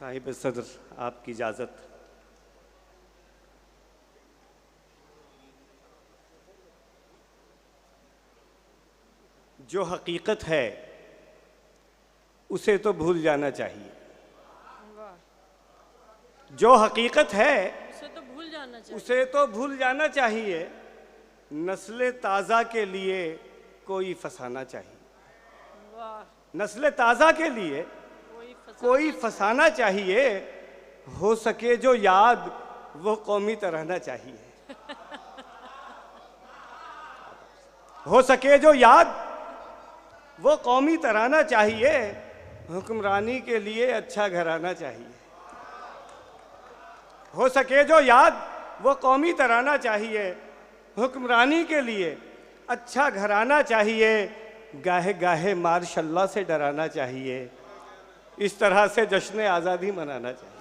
साहिब सदर, आपकी इजाज़त। जो हकीकत है उसे तो भूल जाना चाहिए। जो हकीकत है उसे तो भूल जाना चाहिए। उसे तो भूल जाना चाहिए। नस्ल ताज़ा के लिए कोई फसाना चाहिए। वाह। नस्ल ताज़ा के लिए कोई फसाना चाहिए। हो सके जो याद वो कौमी तराना चाहिए। हो सके जो याद वो कौमी तराना चाहिए। हुक्मरानी के लिए अच्छा घराना चाहिए। हो सके जो याद वो कौमी तराना चाहिए। हुक्मरानी के लिए अच्छा घराना चाहिए। गाहे गाहे मार्शल्लाह से डराना चाहिए। इस तरह से जश्न आज़ादी मनाना चाहिए।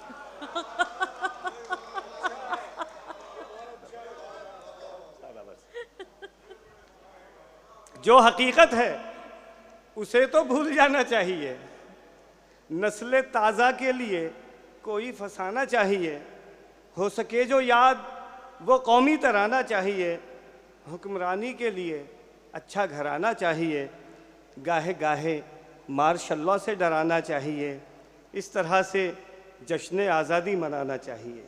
जो हकीकत है उसे तो भूल जाना चाहिए। नस्ल ताज़ा के लिए कोई फसाना चाहिए। हो सके जो याद वो कौमी तराना चाहिए। हुक्मरानी के लिए अच्छा घराना चाहिए। गाहे गाहे मार्शल्लाह से डराना चाहिए। इस तरह से जश्न आज़ादी मनाना चाहिए।